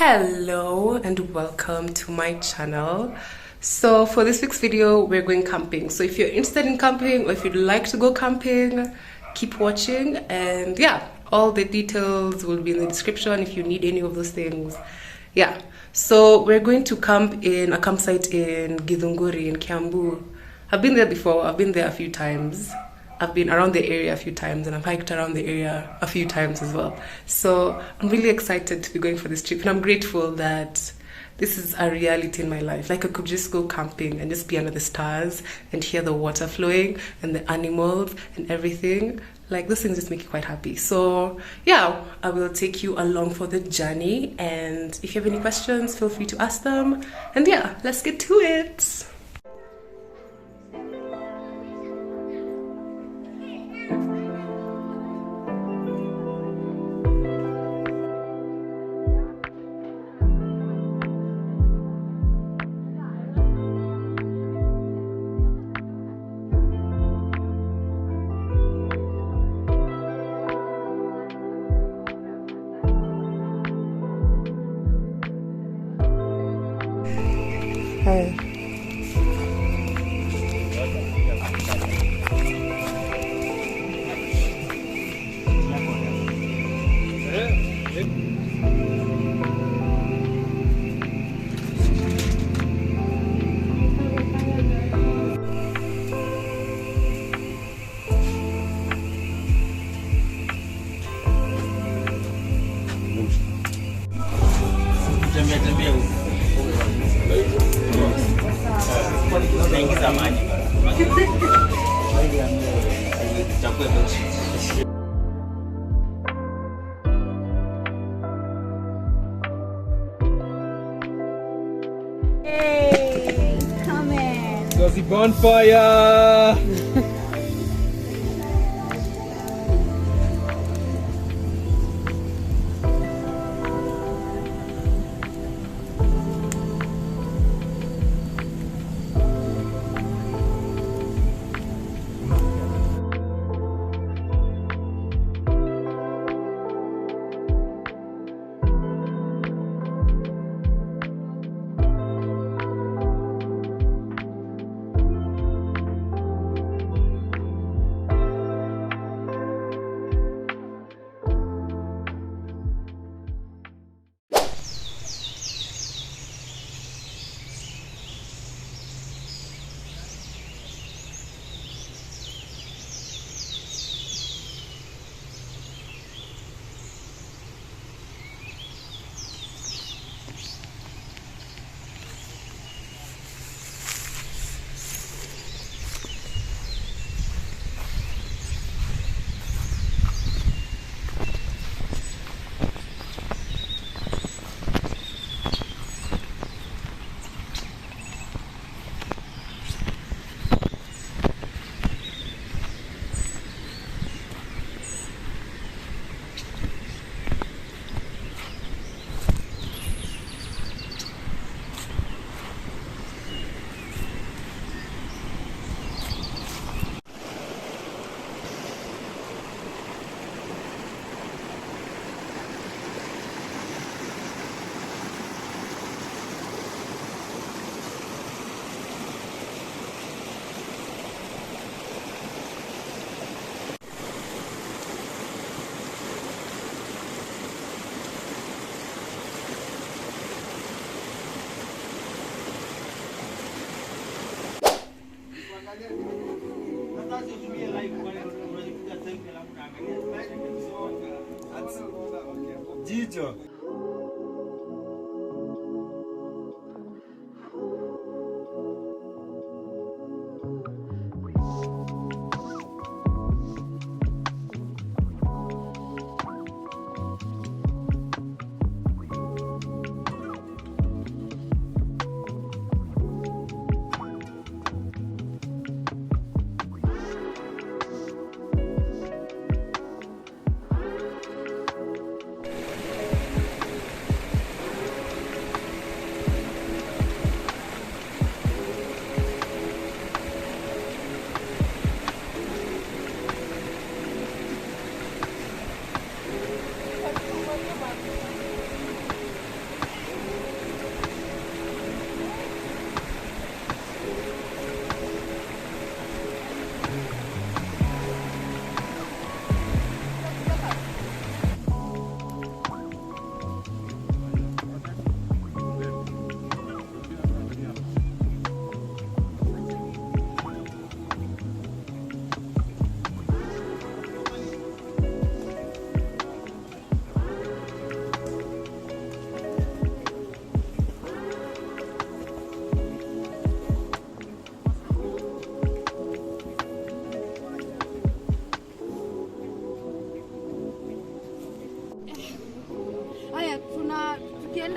Hello and welcome to my channel. So for this week's video we're going camping. So if you're interested in camping or if you'd like to go camping, keep watching, and yeah, all the details will be in the description if you need any of those things. Yeah, so we're going to camp in a campsite in Githunguri in Kiambu. I've been there before. I've been there a few times. I've been around the area a few times, and I've hiked around the area a few times as well. So I'm really excited to be going for this trip, and I'm grateful that this is a reality in my life. Like, I could just go camping and just be under the stars and hear the water flowing and the animals and everything. Like, those things just make you quite happy. So yeah, I will take you along for the journey, and if you have any questions, feel free to ask them. And yeah, let's get to it. Hey. Hey, come in. Go see bonfire! Jicho.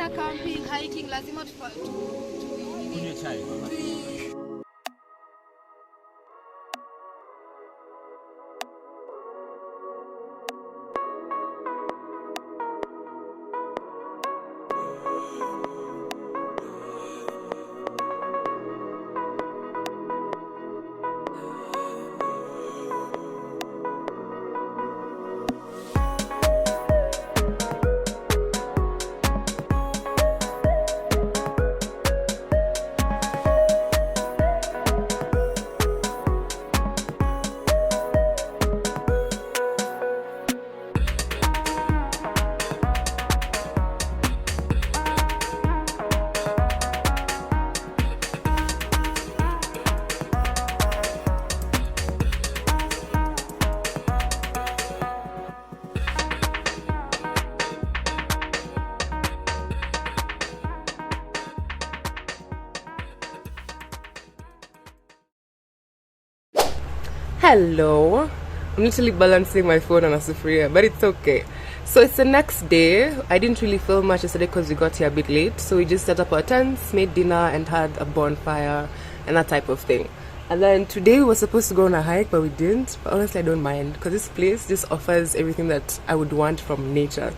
tukienda camping, hiking, lazima Kunywe chai. Hello, I'm literally balancing my phone on a sufuria, but it's okay. So it's the next day. I didn't really film much yesterday because we got here a bit late, so we just set up our tents, made dinner and had a bonfire and that type of thing. And then today we were supposed to go on a hike, but we didn't. But honestly, I don't mind because this place just offers everything that I would want from nature.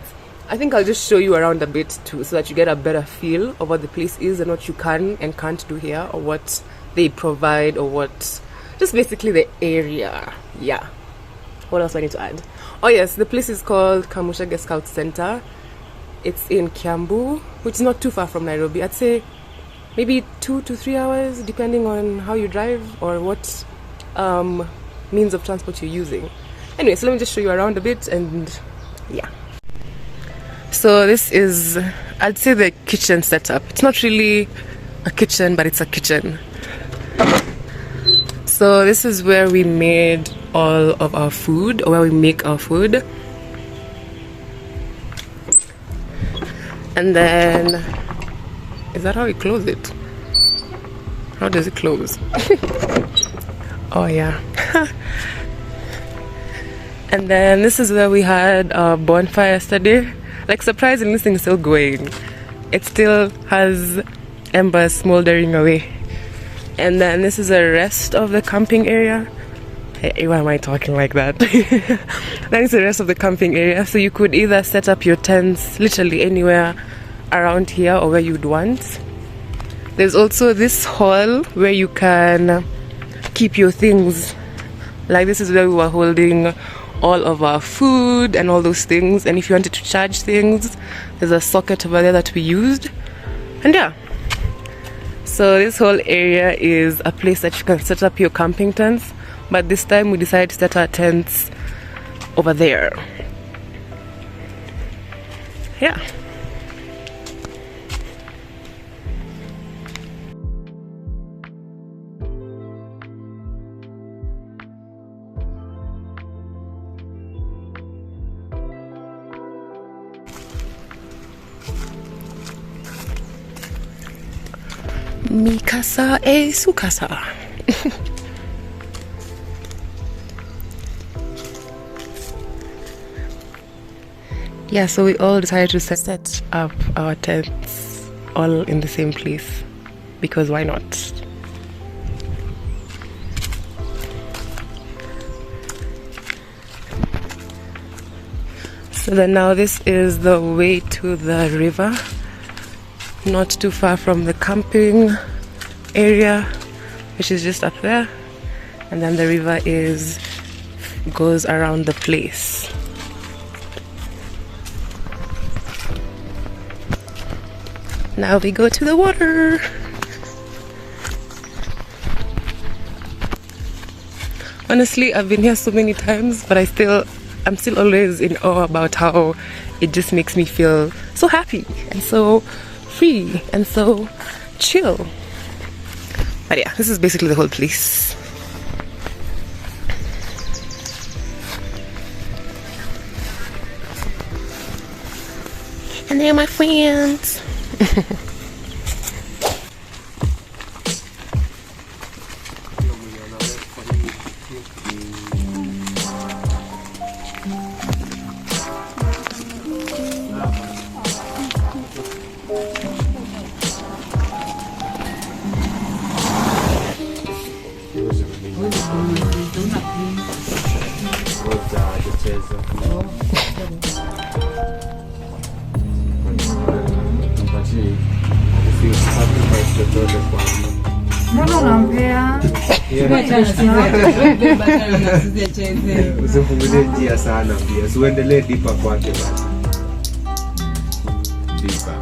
I think I'll just show you around a bit too, so that you get a better feel of what the place is and what you can and can't do here, or what they provide, or what, just basically the area. Yeah. What else do I need to add? Oh yes, the place is called Kamushage Scout Center. It's in Kiambu, which is not too far from Nairobi. I'd say maybe 2 to 3 hours, depending on how you drive or what means of transport you're using. Anyway, so let me just show you around a bit, and yeah. So this is, I'd say, the kitchen setup. It's not really a kitchen, but it's a kitchen. So this is where we made all of our food, or where we make our food. And then, is that how we close it? How does it close? Oh yeah. And then this is where we had our bonfire yesterday. Like, surprisingly, this thing is still going. It still has embers smoldering away. And then this is the rest of the camping area. Hey, why am I talking like that? That is the rest of the camping area. So you could either set up your tents literally anywhere around here or where you'd want. There's also this hall where you can keep your things. Like, this is where we were holding all of our food and all those things. And if you wanted to charge things, there's a socket over there that we used. And yeah. So this whole area is a place that you can set up your camping tents, but this time we decided to set our tents over there. Yeah. Mikasa e sukasa. Yeah, so we all decided to set up our tents all in the same place, because why not? So then now this is the way to the river, not too far from the camping area, which is just up there, and then the river goes around the place. Now we go to the water. Honestly, I've been here so many times, but I'm still always in awe about how it just makes me feel so happy and so free and so chill. But yeah, this is basically the whole place. And they're my friends. Mbona unampea? Usifungulie njia sana pia. Usiendelee dipa kwake basi. Dipa.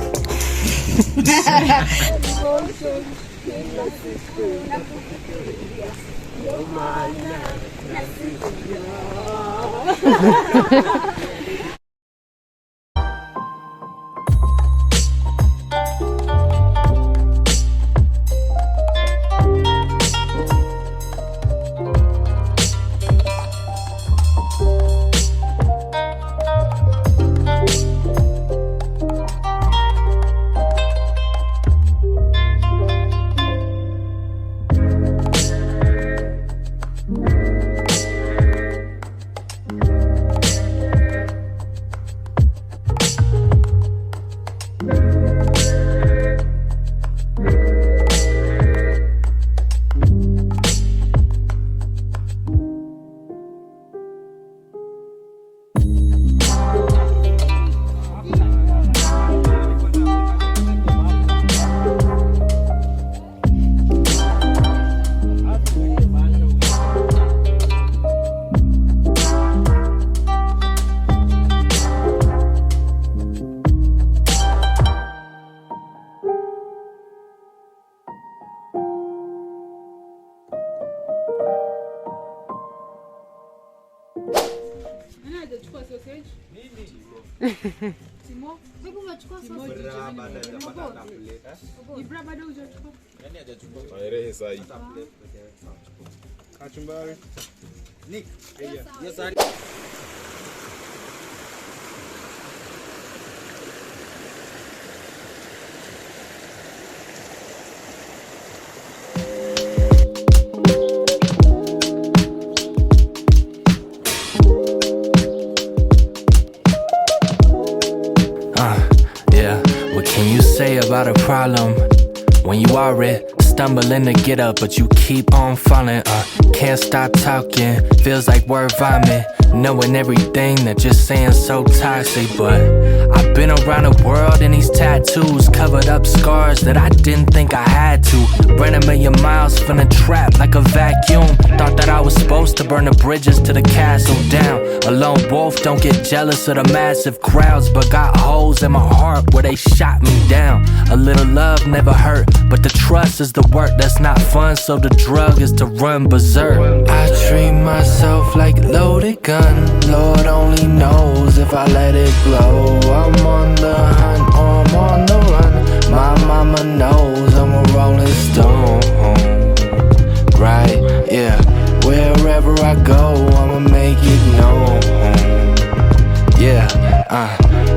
Yeah, what can you say about a problem when you already stumbling to get up, but you keep on falling? Can't stop talking, feels like word vomit, knowing everything that you're saying so toxic. But I've been around the world in these tattoos, covered up scars that I didn't think I had to. Ran a million miles from the trap like a vacuum. Thought that I was supposed to burn the bridges to the castle down. A lone wolf, don't get jealous of the massive crowds, but got holes in my heart where they shot me down. A little love never hurt, but the trust is the work that's not fun, so the drug is to run berserk. I treat myself like a loaded gun. Lord only knows if I let it blow. I'm on the hunt or I'm on the run. My mama knows I'm a rolling stone. Right, yeah. Wherever I go, I'ma make it known. Yeah,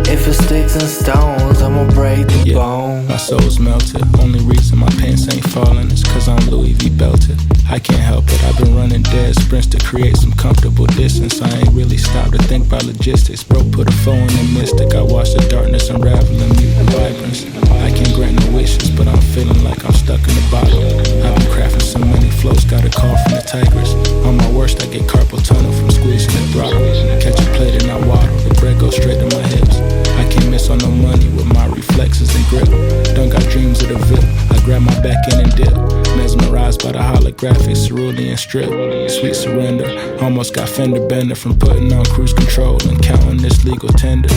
if it sticks and stones, I'ma break the bone. My soul's melted. Only reason my pants ain't falling is cause I'm Louis V belted. I can't help it, I've been running dead sprints to create some comfortable distance. I ain't really stopped to think about logistics. Bro, put a foe in the mystic. I watch the darkness unravel and mute the vibrance. I can't grant no wishes, but I'm feeling like I'm stuck in the bottle. I've been crafting so many flows, got a call from the Tigers. On my worst, I get carpal tunnel from squeezing the throttle. Catch a plate and I waddle, the bread goes straight to my hips. I can't miss on no money with my reflexes and grip. Don't got dreams of the VIP, I grab my back end and dip. Mesmerized by the holographic cerulean strip. Sweet surrender, almost got fender bender from putting on cruise control and counting this legal tender.